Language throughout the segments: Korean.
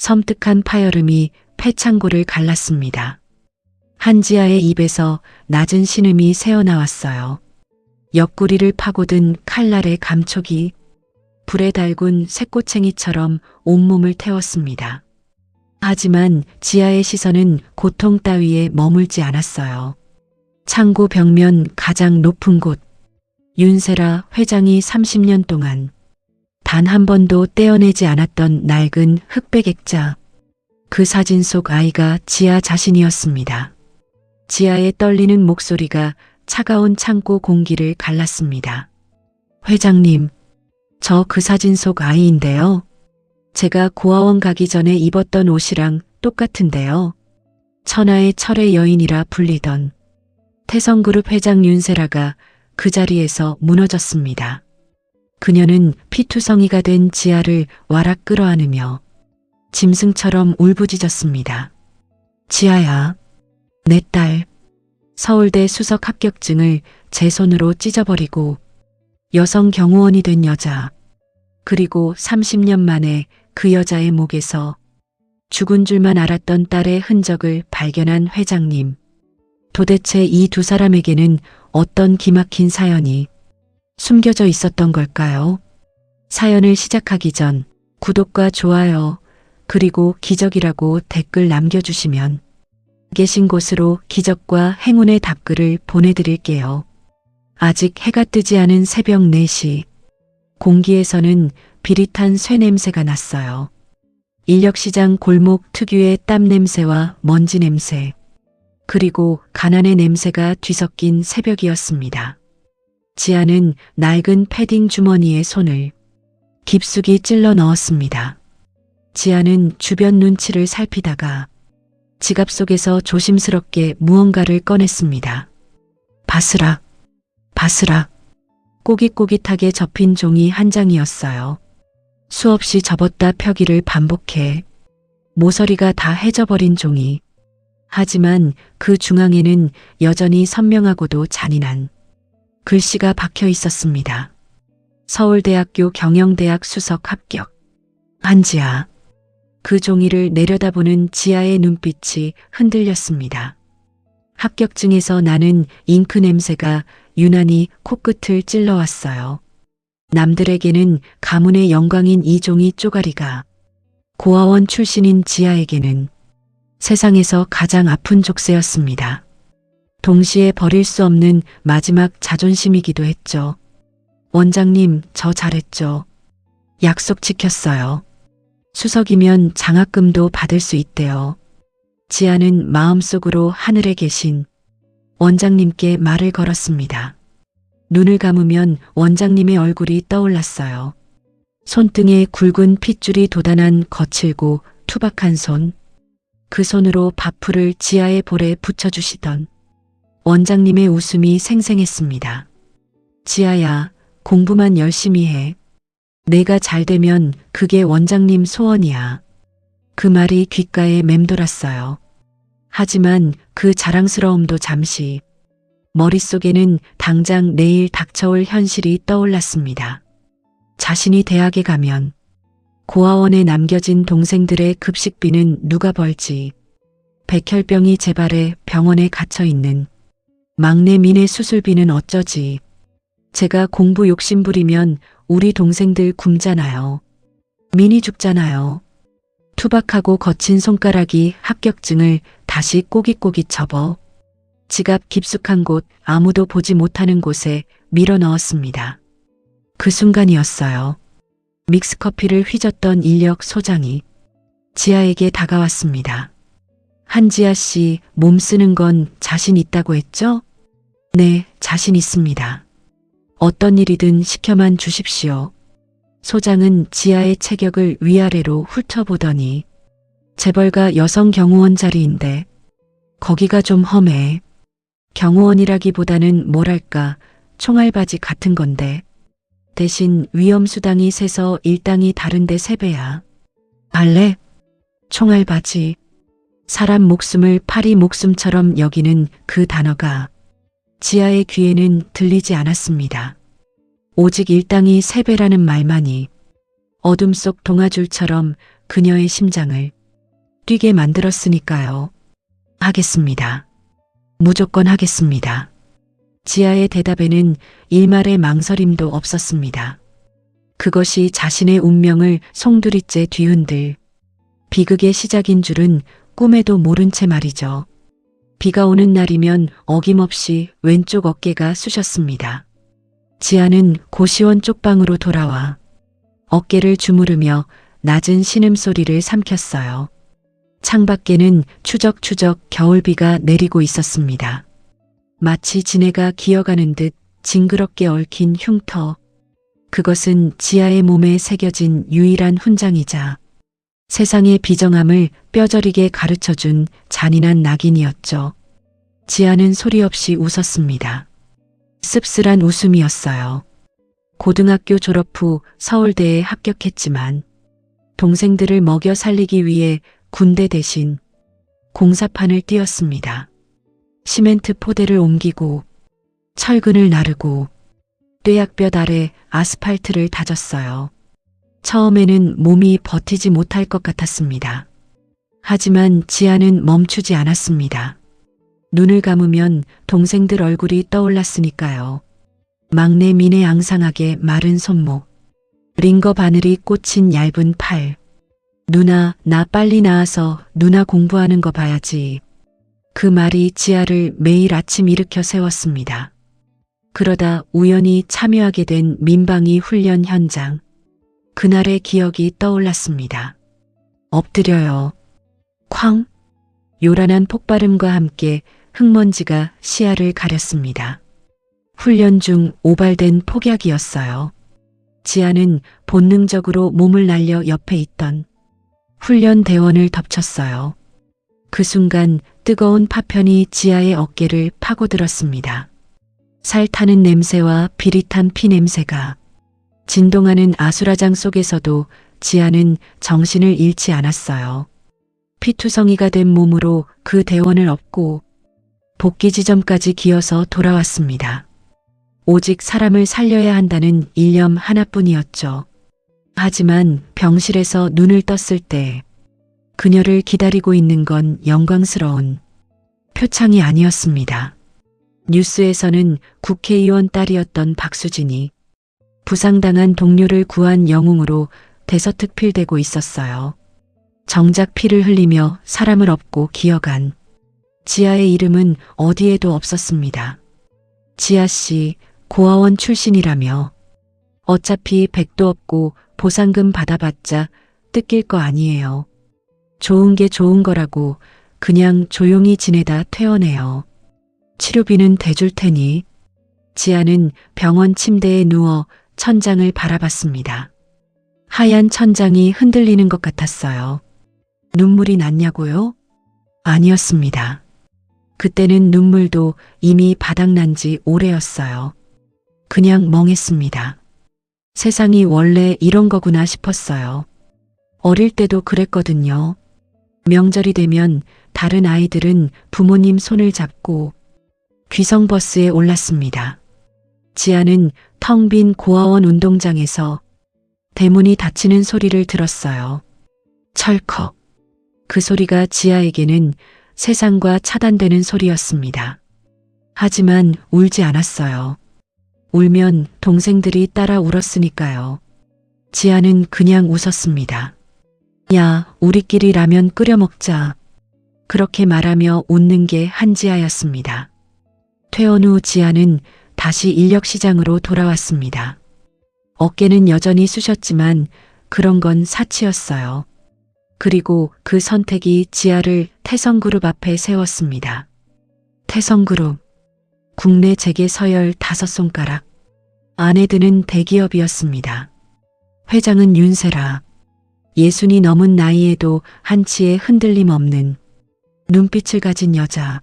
섬뜩한 파열음이 폐창고를 갈랐습니다. 한지아의 입에서 낮은 신음이 새어나왔어요. 옆구리를 파고든 칼날의 감촉이 불에 달군 새꼬챙이처럼 온몸을 태웠습니다. 하지만 지아의 시선은 고통 따위에 머물지 않았어요. 창고 벽면 가장 높은 곳, 윤세라 회장이 30년 동안 단 한 번도 떼어내지 않았던 낡은 흑백 액자. 그 사진 속 아이가 지아 자신이었습니다. 지아의 떨리는 목소리가 차가운 창고 공기를 갈랐습니다. 회장님, 저 그 사진 속 아이인데요. 제가 고아원 가기 전에 입었던 옷이랑 똑같은데요. 천하의 철의 여인이라 불리던 태성그룹 회장 윤세라가 그 자리에서 무너졌습니다. 그녀는 피투성이가 된 지아를 와락 끌어안으며 짐승처럼 울부짖었습니다. 지아야, 내 딸. 서울대 수석 합격증을 제 손으로 찢어버리고 여성 경호원이 된 여자. 그리고 30년 만에 그 여자의 목에서 죽은 줄만 알았던 딸의 흔적을 발견한 회장님. 도대체 이 두 사람에게는 어떤 기막힌 사연이 숨겨져 있었던 걸까요? 사연을 시작하기 전 구독과 좋아요, 그리고 기적이라고 댓글 남겨주시면 계신 곳으로 기적과 행운의 답글을 보내드릴게요. 아직 해가 뜨지 않은 새벽 4시. 공기에서는 비릿한 쇠 냄새가 났어요. 인력시장 골목 특유의 땀 냄새와 먼지 냄새, 그리고 가난의 냄새가 뒤섞인 새벽이었습니다. 지아는 낡은 패딩 주머니에 손을 깊숙이 찔러 넣었습니다. 지아는 주변 눈치를 살피다가 지갑 속에서 조심스럽게 무언가를 꺼냈습니다. 바스락, 바스락. 꼬깃꼬깃하게 접힌 종이 한 장이었어요. 수없이 접었다 펴기를 반복해 모서리가 다 해져버린 종이. 하지만 그 중앙에는 여전히 선명하고도 잔인한 글씨가 박혀 있었습니다. 서울대학교 경영대학 수석 합격. 한지아. 그 종이를 내려다보는 지아의 눈빛이 흔들렸습니다. 합격증에서 나는 잉크 냄새가 유난히 코끝을 찔러왔어요. 남들에게는 가문의 영광인 이 종이 쪼가리가 고아원 출신인 지아에게는 세상에서 가장 아픈 족쇄였습니다. 동시에 버릴 수 없는 마지막 자존심이기도 했죠. 원장님, 저 잘했죠. 약속 지켰어요. 수석이면 장학금도 받을 수 있대요. 지아는 마음속으로 하늘에 계신 원장님께 말을 걸었습니다. 눈을 감으면 원장님의 얼굴이 떠올랐어요. 손등에 굵은 핏줄이 돋아난 거칠고 투박한 손. 그 손으로 밥풀을 지아의 볼에 붙여주시던 원장님의 웃음이 생생했습니다. 지아야, 공부만 열심히 해. 내가 잘 되면 그게 원장님 소원이야. 그 말이 귓가에 맴돌았어요. 하지만 그 자랑스러움도 잠시, 머릿속에는 당장 내일 닥쳐올 현실이 떠올랐습니다. 자신이 대학에 가면 고아원에 남겨진 동생들의 급식비는 누가 벌지? 백혈병이 재발해 병원에 갇혀 있는 막내 민의 수술비는 어쩌지? 제가 공부 욕심 부리면 우리 동생들 굶잖아요. 민이 죽잖아요. 투박하고 거친 손가락이 합격증을 다시 꼬깃꼬깃 접어 지갑 깊숙한 곳, 아무도 보지 못하는 곳에 밀어 넣었습니다. 그 순간이었어요. 믹스커피를 휘젓던 인력 소장이 지아에게 다가왔습니다. 한지아 씨, 몸 쓰는 건 자신 있다고 했죠? 네, 자신 있습니다. 어떤 일이든 시켜만 주십시오. 소장은 지아의 체격을 위아래로 훑어보더니 재벌가 여성 경호원 자리인데 거기가 좀 험해. 경호원이라기보다는 뭐랄까 총알바지 같은 건데 대신 위험수당이 세서 일당이 다른데 3배야. 알래? 총알바지. 사람 목숨을 파리 목숨처럼 여기는 그 단어가 지아의 귀에는 들리지 않았습니다. 오직 일당이 3배라는 말만이 어둠 속 동아줄처럼 그녀의 심장을 뛰게 만들었으니까요. 하겠습니다. 무조건 하겠습니다. 지아의 대답에는 일말의 망설임도 없었습니다. 그것이 자신의 운명을 송두리째 뒤흔들 비극의 시작인 줄은 꿈에도 모른 채 말이죠. 비가 오는 날이면 어김없이 왼쪽 어깨가 쑤셨습니다. 지아는 고시원 쪽방으로 돌아와 어깨를 주무르며 낮은 신음소리를 삼켰어요. 창밖에는 추적추적 겨울비가 내리고 있었습니다. 마치 지네가 기어가는 듯 징그럽게 얽힌 흉터. 그것은 지아의 몸에 새겨진 유일한 훈장이자 세상의 비정함을 뼈저리게 가르쳐준 잔인한 낙인이었죠. 지아는 소리 없이 웃었습니다. 씁쓸한 웃음이었어요. 고등학교 졸업 후 서울대에 합격했지만 동생들을 먹여 살리기 위해 군대 대신 공사판을 뛰었습니다. 시멘트 포대를 옮기고 철근을 나르고 뙤약볕 아래 아스팔트를 다졌어요. 처음에는 몸이 버티지 못할 것 같았습니다. 하지만 지아는 멈추지 않았습니다. 눈을 감으면 동생들 얼굴이 떠올랐으니까요. 막내 민의 앙상하게 마른 손목, 링거 바늘이 꽂힌 얇은 팔. 누나, 나 빨리 나와서 누나 공부하는 거 봐야지. 그 말이 지아를 매일 아침 일으켜 세웠습니다. 그러다 우연히 참여하게 된 민방위 훈련 현장. 그날의 기억이 떠올랐습니다. 엎드려요. 쾅! 요란한 폭발음과 함께 흙먼지가 시야를 가렸습니다. 훈련 중 오발된 폭약이었어요. 지아는 본능적으로 몸을 날려 옆에 있던 훈련 대원을 덮쳤어요. 그 순간 뜨거운 파편이 지아의 어깨를 파고들었습니다. 살 타는 냄새와 비릿한 피 냄새가 진동하는 아수라장 속에서도 지아는 정신을 잃지 않았어요. 피투성이가 된 몸으로 그 대원을 업고 복귀 지점까지 기어서 돌아왔습니다. 오직 사람을 살려야 한다는 일념 하나뿐이었죠. 하지만 병실에서 눈을 떴을 때 그녀를 기다리고 있는 건 영광스러운 표창이 아니었습니다. 뉴스에서는 국회의원 딸이었던 박수진이 부상당한 동료를 구한 영웅으로 대서특필되고 있었어요. 정작 피를 흘리며 사람을 업고 기어간 지아의 이름은 어디에도 없었습니다. 지아 씨, 고아원 출신이라며 어차피 백도 없고 보상금 받아봤자 뜯길 거 아니에요. 좋은 게 좋은 거라고 그냥 조용히 지내다 퇴원해요. 치료비는 대줄 테니. 지아는 병원 침대에 누워 천장을 바라봤습니다. 하얀 천장이 흔들리는 것 같았어요. 눈물이 났냐고요? 아니었습니다. 그때는 눈물도 이미 바닥난 지 오래였어요. 그냥 멍했습니다. 세상이 원래 이런 거구나 싶었어요. 어릴 때도 그랬거든요. 명절이 되면 다른 아이들은 부모님 손을 잡고 귀성버스에 올랐습니다. 지아는 텅 빈 고아원 운동장에서 대문이 닫히는 소리를 들었어요. 철컥. 그 소리가 지아에게는 세상과 차단되는 소리였습니다. 하지만 울지 않았어요. 울면 동생들이 따라 울었으니까요. 지아는 그냥 웃었습니다. 야, 우리끼리 라면 끓여 먹자. 그렇게 말하며 웃는 게 한지아였습니다. 퇴원 후 지아는 다시 인력시장으로 돌아왔습니다. 어깨는 여전히 쑤셨지만 그런 건 사치였어요. 그리고 그 선택이 지아를 태성그룹 앞에 세웠습니다. 태성그룹, 국내 재계 서열 5손가락, 안에 드는 대기업이었습니다. 회장은 윤세라, 60이 넘은 나이에도 한치의 흔들림 없는 눈빛을 가진 여자.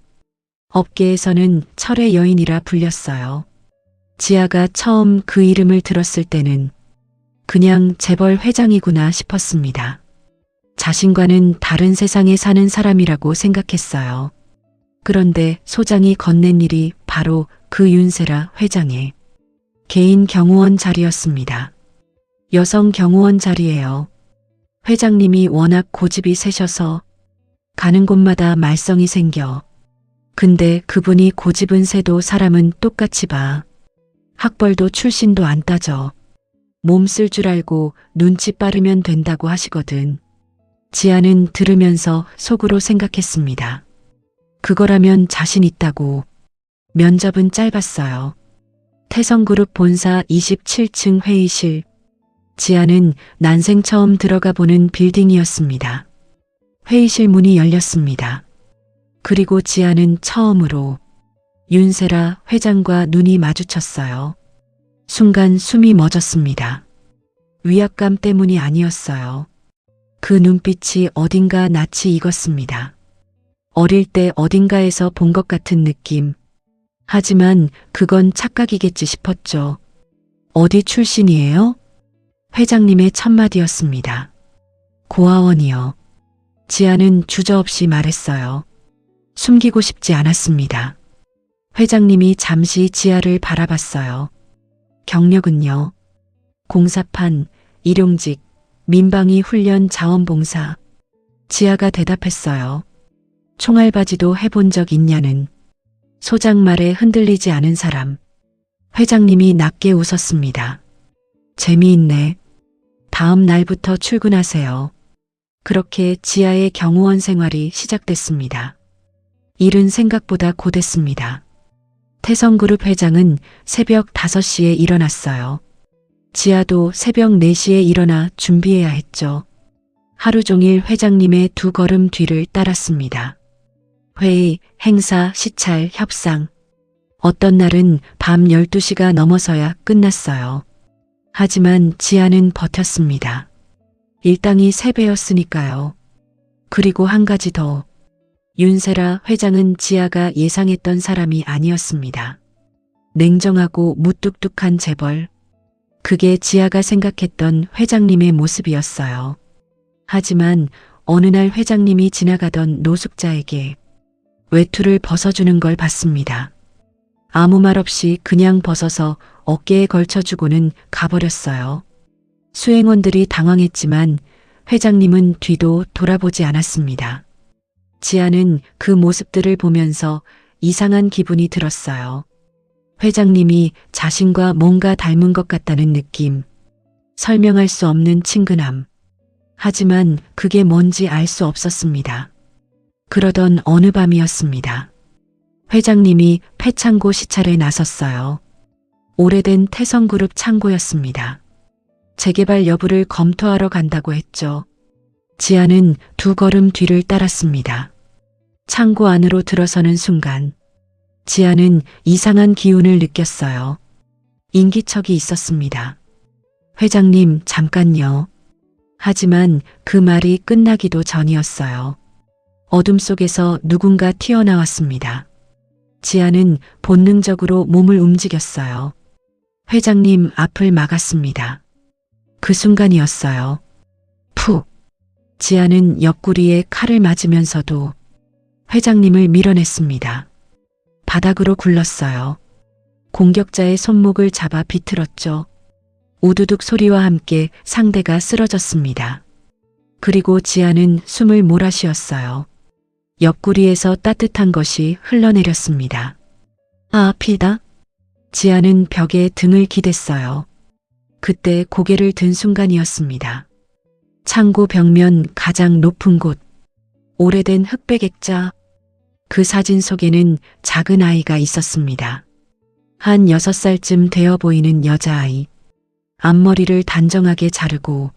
업계에서는 철의 여인이라 불렸어요. 지아가 처음 그 이름을 들었을 때는 그냥 재벌 회장이구나 싶었습니다. 자신과는 다른 세상에 사는 사람이라고 생각했어요. 그런데 소장이 건넨 일이 바로 그 윤세라 회장의 개인 경호원 자리였습니다. 여성 경호원 자리예요. 회장님이 워낙 고집이 세셔서 가는 곳마다 말썽이 생겨. 근데 그분이 고집은 세도 사람은 똑같이 봐. 학벌도 출신도 안 따져. 몸 쓸 줄 알고 눈치 빠르면 된다고 하시거든. 지아는 들으면서 속으로 생각했습니다. 그거라면 자신 있다고. 면접은 짧았어요. 태성그룹 본사 27층 회의실. 지아는 난생 처음 들어가 보는 빌딩이었습니다. 회의실 문이 열렸습니다. 그리고 지아는 처음으로 윤세라 회장과 눈이 마주쳤어요. 순간 숨이 멎었습니다. 위압감 때문이 아니었어요. 그 눈빛이 어딘가 낯이 익었습니다. 어릴 때 어딘가에서 본 것 같은 느낌. 하지만 그건 착각이겠지 싶었죠. 어디 출신이에요? 회장님의 첫마디였습니다. 고아원이요. 지아는 주저없이 말했어요. 숨기고 싶지 않았습니다. 회장님이 잠시 지아를 바라봤어요. 경력은요? 공사판, 일용직, 민방위 훈련 자원봉사. 지아가 대답했어요. 총알바지도 해본 적 있냐는. 소장 말에 흔들리지 않은 사람. 회장님이 낮게 웃었습니다. 재미있네. 다음 날부터 출근하세요. 그렇게 지아의 경호원 생활이 시작됐습니다. 일은 생각보다 고됐습니다. 태성그룹 회장은 새벽 5시에 일어났어요. 지아도 새벽 4시에 일어나 준비해야 했죠. 하루 종일 회장님의 두 걸음 뒤를 따랐습니다. 회의, 행사, 시찰, 협상. 어떤 날은 밤 12시가 넘어서야 끝났어요. 하지만 지아는 버텼습니다. 일당이 3배였으니까요. 그리고 한 가지 더. 윤세라 회장은 지아가 예상했던 사람이 아니었습니다. 냉정하고 무뚝뚝한 재벌. 그게 지아가 생각했던 회장님의 모습이었어요. 하지만 어느 날 회장님이 지나가던 노숙자에게 외투를 벗어주는 걸 봤습니다. 아무 말 없이 그냥 벗어서 어깨에 걸쳐주고는 가버렸어요. 수행원들이 당황했지만 회장님은 뒤도 돌아보지 않았습니다. 지아는 그 모습들을 보면서 이상한 기분이 들었어요. 회장님이 자신과 뭔가 닮은 것 같다는 느낌. 설명할 수 없는 친근함. 하지만 그게 뭔지 알 수 없었습니다. 그러던 어느 밤이었습니다. 회장님이 폐창고 시찰에 나섰어요. 오래된 태성그룹 창고였습니다. 재개발 여부를 검토하러 간다고 했죠. 지아는 두 걸음 뒤를 따랐습니다. 창고 안으로 들어서는 순간 지아는 이상한 기운을 느꼈어요. 인기척이 있었습니다. 회장님, 잠깐요. 하지만 그 말이 끝나기도 전이었어요. 어둠 속에서 누군가 튀어나왔습니다. 지아는 본능적으로 몸을 움직였어요. 회장님 앞을 막았습니다. 그 순간이었어요. 푹! 지아는 옆구리에 칼을 맞으면서도 회장님을 밀어냈습니다. 바닥으로 굴렀어요. 공격자의 손목을 잡아 비틀었죠. 우두둑 소리와 함께 상대가 쓰러졌습니다. 그리고 지아는 숨을 몰아쉬었어요. 옆구리에서 따뜻한 것이 흘러내렸습니다. 아, 피다. 지아는 벽에 등을 기댔어요. 그때 고개를 든 순간이었습니다. 창고 벽면 가장 높은 곳. 오래된 흑백 액자. 그 사진 속에는 작은 아이가 있었습니다. 한 6살쯤 되어 보이는 여자아이. 앞머리를 단정하게 자르고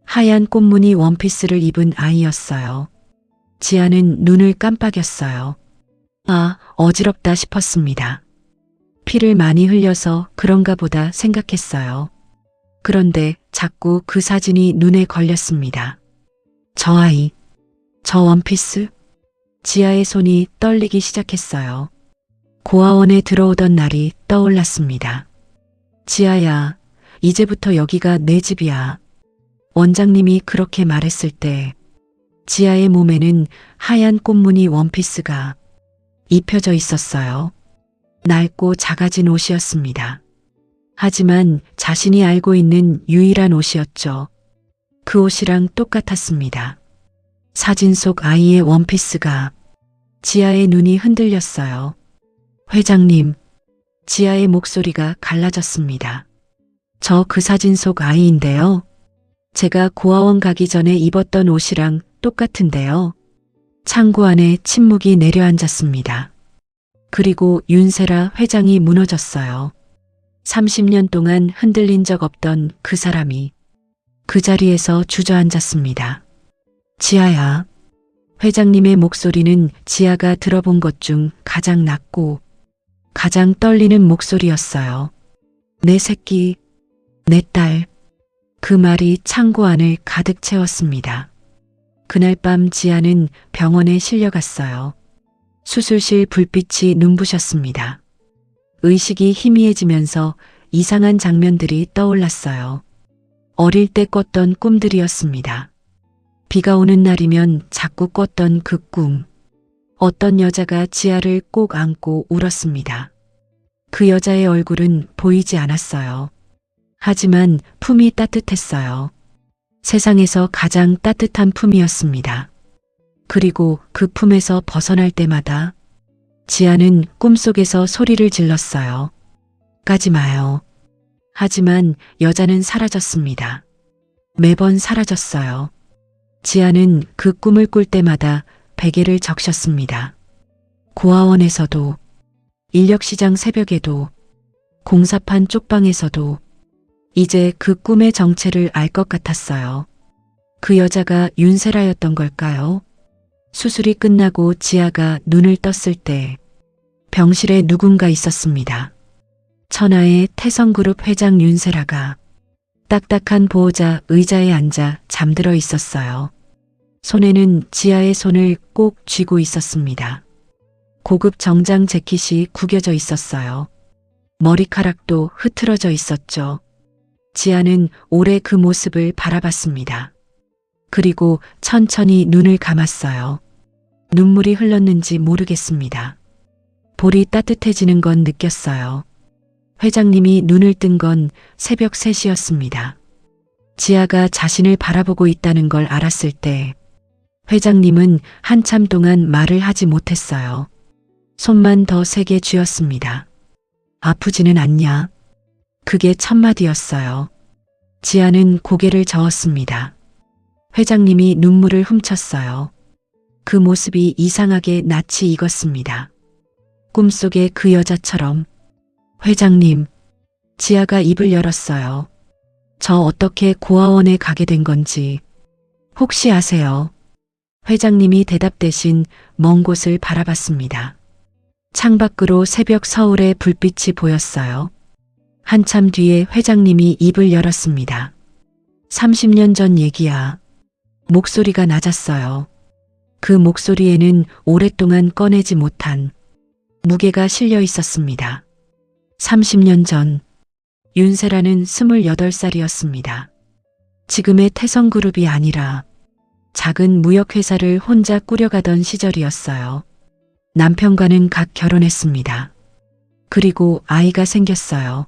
하얀 꽃무늬 원피스를 입은 아이였어요. 지아는 눈을 깜빡였어요. 아, 어지럽다 싶었습니다. 피를 많이 흘려서 그런가 보다 생각했어요. 그런데 자꾸 그 사진이 눈에 걸렸습니다. 저 아이, 저 원피스? 지아의 손이 떨리기 시작했어요. 고아원에 들어오던 날이 떠올랐습니다. 지아야, 이제부터 여기가 내 집이야. 원장님이 그렇게 말했을 때 지아의 몸에는 하얀 꽃무늬 원피스가 입혀져 있었어요. 낡고 작아진 옷이었습니다. 하지만 자신이 알고 있는 유일한 옷이었죠. 그 옷이랑 똑같았습니다. 사진 속 아이의 원피스가. 지아의 눈이 흔들렸어요. 회장님, 지아의 목소리가 갈라졌습니다. 저 그 사진 속 아이인데요. 제가 고아원 가기 전에 입었던 옷이랑 똑같은데요. 창고 안에 침묵이 내려앉았습니다. 그리고 윤세라 회장이 무너졌어요. 30년 동안 흔들린 적 없던 그 사람이 그 자리에서 주저앉았습니다. 지아야. 회장님의 목소리는 지아가 들어본 것 중 가장 낮고 가장 떨리는 목소리였어요. 내 새끼, 내 딸. 그 말이 창고 안을 가득 채웠습니다. 그날 밤 지아는 병원에 실려갔어요. 수술실 불빛이 눈부셨습니다. 의식이 희미해지면서 이상한 장면들이 떠올랐어요. 어릴 때 꿨던 꿈들이었습니다. 비가 오는 날이면 자꾸 꿨던 그 꿈. 어떤 여자가 지아를 꼭 안고 울었습니다. 그 여자의 얼굴은 보이지 않았어요. 하지만 품이 따뜻했어요. 세상에서 가장 따뜻한 품이었습니다. 그리고 그 품에서 벗어날 때마다 지아는 꿈속에서 소리를 질렀어요. 가지 마요. 하지만 여자는 사라졌습니다. 매번 사라졌어요. 지아는 그 꿈을 꿀 때마다 베개를 적셨습니다. 고아원에서도, 인력시장 새벽에도, 공사판 쪽방에서도 이제 그 꿈의 정체를 알 것 같았어요. 그 여자가 윤세라였던 걸까요? 수술이 끝나고 지아가 눈을 떴을 때 병실에 누군가 있었습니다. 천하의 태성그룹 회장 윤세라가 딱딱한 보호자 의자에 앉아 잠들어 있었어요. 손에는 지아의 손을 꼭 쥐고 있었습니다. 고급 정장 재킷이 구겨져 있었어요. 머리카락도 흐트러져 있었죠. 지아는 오래 그 모습을 바라봤습니다. 그리고 천천히 눈을 감았어요. 눈물이 흘렀는지 모르겠습니다. 볼이 따뜻해지는 건 느꼈어요. 회장님이 눈을 뜬 건 새벽 3시였습니다. 지아가 자신을 바라보고 있다는 걸 알았을 때 회장님은 한참 동안 말을 하지 못했어요. 손만 더 세게 쥐었습니다. 아프지는 않냐? 그게 첫마디였어요. 지아는 고개를 저었습니다. 회장님이 눈물을 훔쳤어요. 그 모습이 이상하게 낯이 익었습니다. 꿈속의 그 여자처럼. 회장님, 지아가 입을 열었어요. 저 어떻게 고아원에 가게 된 건지 혹시 아세요? 회장님이 대답 대신 먼 곳을 바라봤습니다. 창밖으로 새벽 서울의 불빛이 보였어요. 한참 뒤에 회장님이 입을 열었습니다. 30년 전 얘기야. 목소리가 낮았어요. 그 목소리에는 오랫동안 꺼내지 못한 무게가 실려 있었습니다. 30년 전 윤세라는 28살이었습니다. 지금의 태성그룹이 아니라 작은 무역회사를 혼자 꾸려가던 시절이었어요. 남편과는 각 결혼했습니다. 그리고 아이가 생겼어요.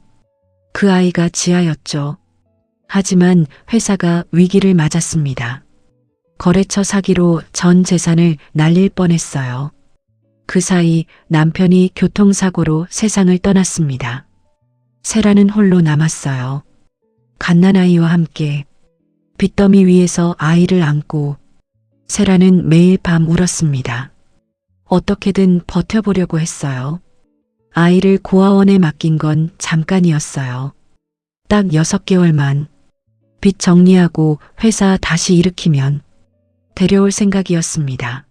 그 아이가 지아였죠. 하지만 회사가 위기를 맞았습니다. 거래처 사기로 전 재산을 날릴 뻔했어요. 그 사이 남편이 교통사고로 세상을 떠났습니다. 세라는 홀로 남았어요. 갓난아이와 함께 빚더미 위에서 아이를 안고 세라는 매일 밤 울었습니다. 어떻게든 버텨보려고 했어요. 아이를 고아원에 맡긴 건 잠깐이었어요. 딱 6개월만. 빚 정리하고 회사 다시 일으키면 데려올 생각이었습니다.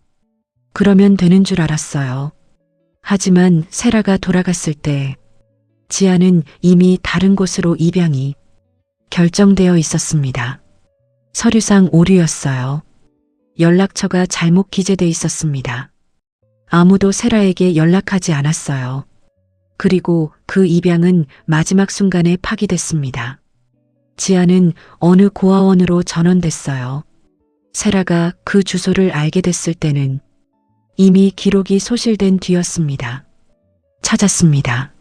그러면 되는 줄 알았어요. 하지만 세라가 돌아갔을 때 지아는 이미 다른 곳으로 입양이 결정되어 있었습니다. 서류상 오류였어요. 연락처가 잘못 기재돼 있었습니다. 아무도 세라에게 연락하지 않았어요. 그리고 그 입양은 마지막 순간에 파기됐습니다. 지아는 어느 고아원으로 전원됐어요. 세라가 그 주소를 알게 됐을 때는 이미 기록이 소실된 뒤였습니다. 찾았습니다.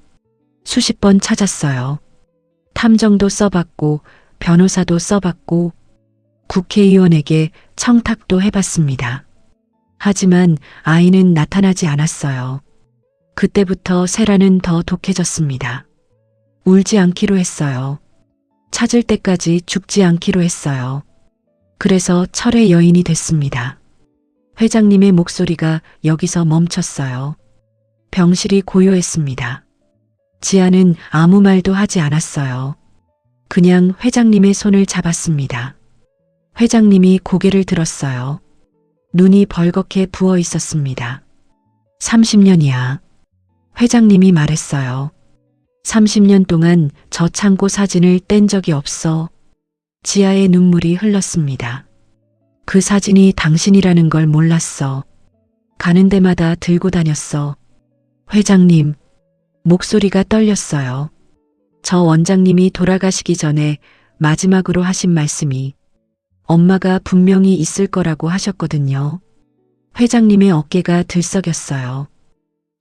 수십 번 찾았어요. 탐정도 써봤고 변호사도 써봤고 국회의원에게 청탁도 해봤습니다. 하지만 아이는 나타나지 않았어요. 그때부터 세라는 더 독해졌습니다. 울지 않기로 했어요. 찾을 때까지 죽지 않기로 했어요. 그래서 철의 여인이 됐습니다. 회장님의 목소리가 여기서 멈췄어요. 병실이 고요했습니다. 지아는 아무 말도 하지 않았어요. 그냥 회장님의 손을 잡았습니다. 회장님이 고개를 들었어요. 눈이 벌겋게 부어 있었습니다. 30년이야. 회장님이 말했어요. 30년 동안 저 창고 사진을 뗀 적이 없어. 지아의 눈물이 흘렀습니다. 그 사진이 당신이라는 걸 몰랐어. 가는 데마다 들고 다녔어. 회장님, 목소리가 떨렸어요. 저 원장님이 돌아가시기 전에 마지막으로 하신 말씀이 엄마가 분명히 있을 거라고 하셨거든요. 회장님의 어깨가 들썩였어요.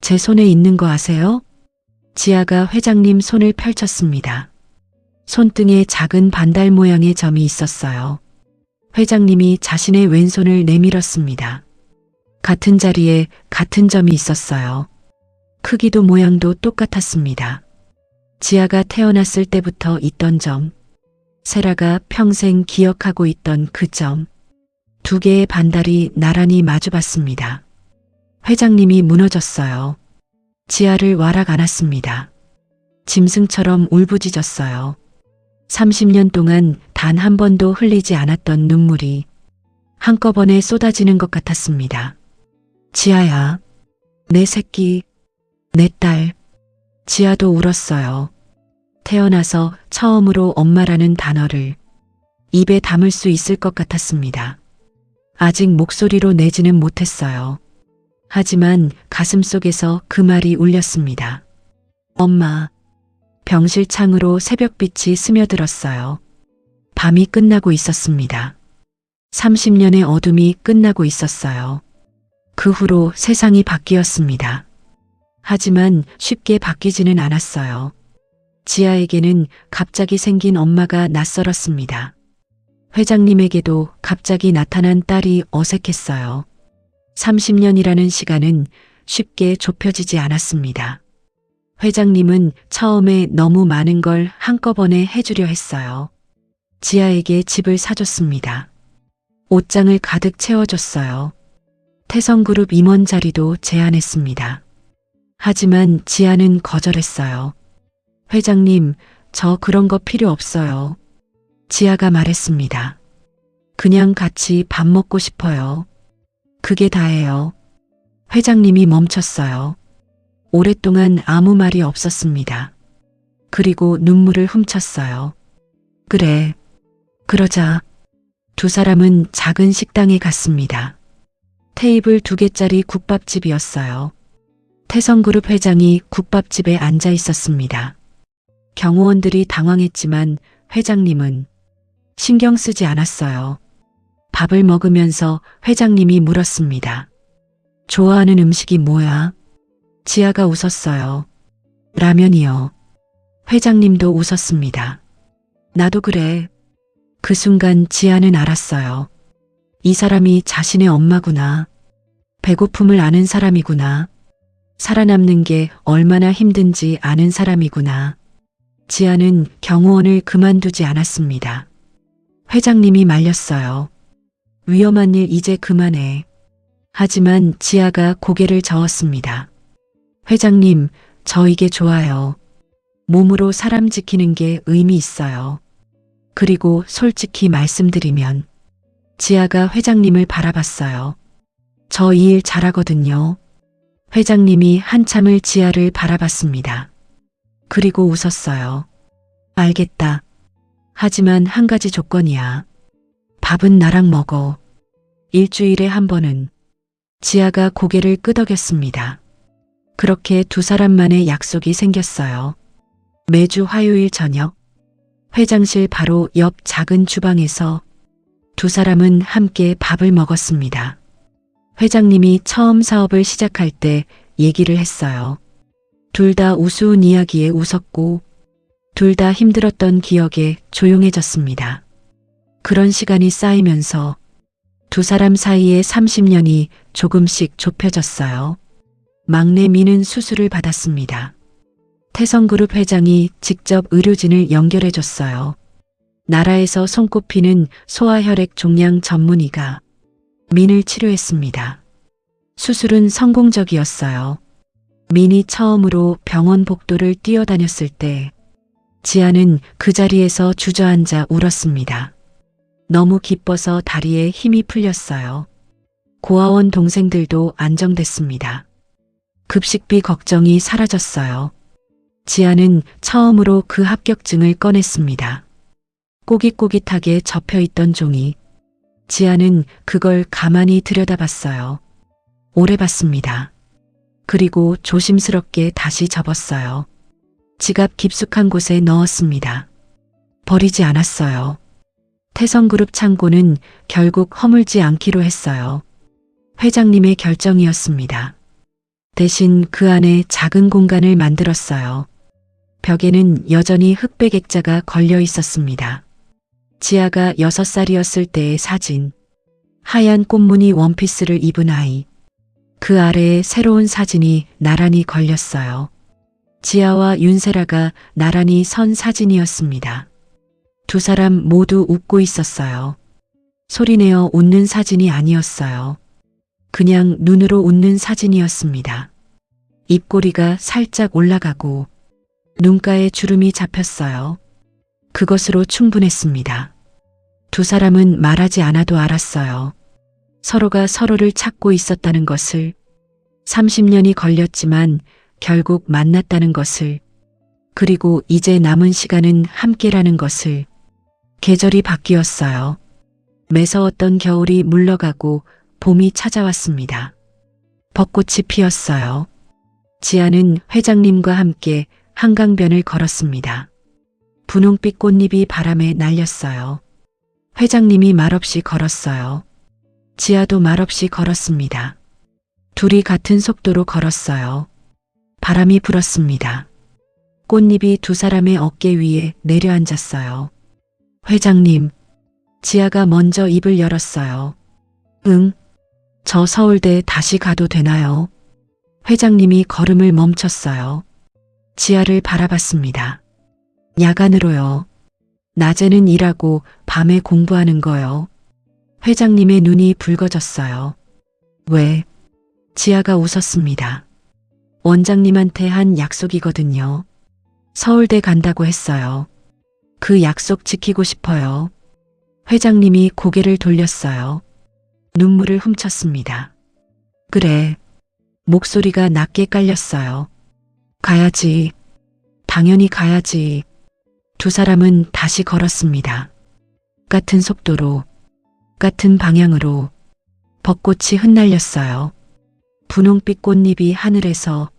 제 손에 있는 거 아세요? 지아가 회장님 손을 펼쳤습니다. 손등에 작은 반달 모양의 점이 있었어요. 회장님이 자신의 왼손을 내밀었습니다. 같은 자리에 같은 점이 있었어요. 크기도 모양도 똑같았습니다. 지아가 태어났을 때부터 있던 점, 세라가 평생 기억하고 있던 그 점, 두 개의 반달이 나란히 마주봤습니다. 회장님이 무너졌어요. 지아를 와락 안았습니다. 짐승처럼 울부짖었어요. 30년 동안 단 한 번도 흘리지 않았던 눈물이 한꺼번에 쏟아지는 것 같았습니다. 지아야, 내 새끼, 내 딸. 지아도 울었어요. 태어나서 처음으로 엄마라는 단어를 입에 담을 수 있을 것 같았습니다. 아직 목소리로 내지는 못했어요. 하지만 가슴속에서 그 말이 울렸습니다. 엄마. 병실 창으로 새벽빛이 스며들었어요. 밤이 끝나고 있었습니다. 30년의 어둠이 끝나고 있었어요. 그 후로 세상이 바뀌었습니다. 하지만 쉽게 바뀌지는 않았어요. 지아에게는 갑자기 생긴 엄마가 낯설었습니다. 회장님에게도 갑자기 나타난 딸이 어색했어요. 30년이라는 시간은 쉽게 좁혀지지 않았습니다. 회장님은 처음에 너무 많은 걸 한꺼번에 해주려 했어요. 지아에게 집을 사줬습니다. 옷장을 가득 채워줬어요. 태성그룹 임원 자리도 제안했습니다. 하지만 지아는 거절했어요. 회장님, 저 그런 거 필요 없어요. 지아가 말했습니다. 그냥 같이 밥 먹고 싶어요. 그게 다예요. 회장님이 멈췄어요. 오랫동안 아무 말이 없었습니다. 그리고 눈물을 훔쳤어요. 그래, 그러자. 두 사람은 작은 식당에 갔습니다. 테이블 2개짜리 국밥집이었어요. 태성그룹 회장이 국밥집에 앉아 있었습니다. 경호원들이 당황했지만 회장님은 신경 쓰지 않았어요. 밥을 먹으면서 회장님이 물었습니다. 좋아하는 음식이 뭐야? 지아가 웃었어요. 라면이요. 회장님도 웃었습니다. 나도 그래. 그 순간 지아는 알았어요. 이 사람이 자신의 엄마구나. 배고픔을 아는 사람이구나. 살아남는 게 얼마나 힘든지 아는 사람이구나. 지아는 경호원을 그만두지 않았습니다. 회장님이 말렸어요. 위험한 일 이제 그만해. 하지만 지아가 고개를 저었습니다. 회장님, 저 이게 좋아요. 몸으로 사람 지키는 게 의미 있어요. 그리고 솔직히 말씀드리면 지아가 회장님을 바라봤어요. 저 이 일 잘하거든요. 회장님이 한참을 지아를 바라봤습니다. 그리고 웃었어요. 알겠다. 하지만 한 가지 조건이야. 밥은 나랑 먹어. 일주일에 한 번은. 지아가 고개를 끄덕였습니다. 그렇게 두 사람만의 약속이 생겼어요. 매주 화요일 저녁, 회장실 바로 옆 작은 주방에서 두 사람은 함께 밥을 먹었습니다. 회장님이 처음 사업을 시작할 때 얘기를 했어요. 둘 다 우스운 이야기에 웃었고, 둘 다 힘들었던 기억에 조용해졌습니다. 그런 시간이 쌓이면서 두 사람 사이의 30년이 조금씩 좁혀졌어요. 막내 미는 수술을 받았습니다. 태성그룹 회장이 직접 의료진을 연결해 줬어요. 나라에서 손꼽히는 소아혈액 종양 전문의가 민을 치료했습니다. 수술은 성공적이었어요. 민이 처음으로 병원 복도를 뛰어다녔을 때 지아는 그 자리에서 주저앉아 울었습니다. 너무 기뻐서 다리에 힘이 풀렸어요. 고아원 동생들도 안정됐습니다. 급식비 걱정이 사라졌어요. 지아는 처음으로 그 합격증을 꺼냈습니다. 꼬깃꼬깃하게 접혀있던 종이. 지아는 그걸 가만히 들여다봤어요. 오래 봤습니다. 그리고 조심스럽게 다시 접었어요. 지갑 깊숙한 곳에 넣었습니다. 버리지 않았어요. 태성그룹 창고는 결국 허물지 않기로 했어요. 회장님의 결정이었습니다. 대신 그 안에 작은 공간을 만들었어요. 벽에는 여전히 흑백 액자가 걸려 있었습니다. 지아가 6살이었을 때의 사진. 하얀 꽃무늬 원피스를 입은 아이. 그 아래에 새로운 사진이 나란히 걸렸어요. 지아와 윤세라가 나란히 선 사진이었습니다. 두 사람 모두 웃고 있었어요. 소리내어 웃는 사진이 아니었어요. 그냥 눈으로 웃는 사진이었습니다. 입꼬리가 살짝 올라가고 눈가에 주름이 잡혔어요. 그것으로 충분했습니다. 두 사람은 말하지 않아도 알았어요. 서로가 서로를 찾고 있었다는 것을, 30년이 걸렸지만 결국 만났다는 것을, 그리고 이제 남은 시간은 함께라는 것을. 계절이 바뀌었어요. 매서웠던 겨울이 물러가고 봄이 찾아왔습니다. 벚꽃이 피었어요. 지아는 회장님과 함께 한강변을 걸었습니다. 분홍빛 꽃잎이 바람에 날렸어요. 회장님이 말없이 걸었어요. 지아도 말없이 걸었습니다. 둘이 같은 속도로 걸었어요. 바람이 불었습니다. 꽃잎이 두 사람의 어깨 위에 내려앉았어요. 회장님, 지아가 먼저 입을 열었어요. 응, 저 서울대 다시 가도 되나요? 회장님이 걸음을 멈췄어요. 지아를 바라봤습니다. 야간으로요. 낮에는 일하고 밤에 공부하는 거요. 회장님의 눈이 붉어졌어요. 왜? 지아가 웃었습니다. 원장님한테 한 약속이거든요. 서울대 간다고 했어요. 그 약속 지키고 싶어요. 회장님이 고개를 돌렸어요. 눈물을 훔쳤습니다. 그래. 목소리가 낮게 깔렸어요. 가야지. 당연히 가야지. 두 사람은 다시 걸었습니다. 같은 속도로, 같은 방향으로. 벚꽃이 흩날렸어요. 분홍빛 꽃잎이 하늘에서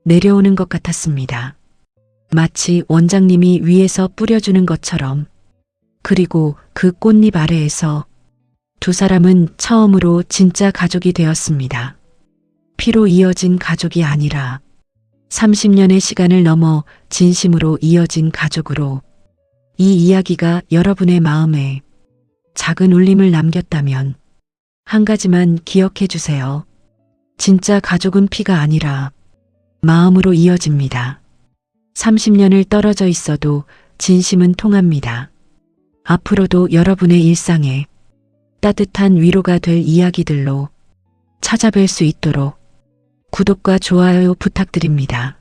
내려오는 것 같았습니다. 마치 원장님이 위에서 뿌려주는 것처럼. 그리고 그 꽃잎 아래에서 두 사람은 처음으로 진짜 가족이 되었습니다. 피로 이어진 가족이 아니라 30년의 시간을 넘어 진심으로 이어진 가족으로. 이 이야기가 여러분의 마음에 작은 울림을 남겼다면 한 가지만 기억해 주세요. 진짜 가족은 피가 아니라 마음으로 이어집니다. 30년을 떨어져 있어도 진심은 통합니다. 앞으로도 여러분의 일상에 따뜻한 위로가 될 이야기들로 찾아뵐 수 있도록 구독과 좋아요 부탁드립니다.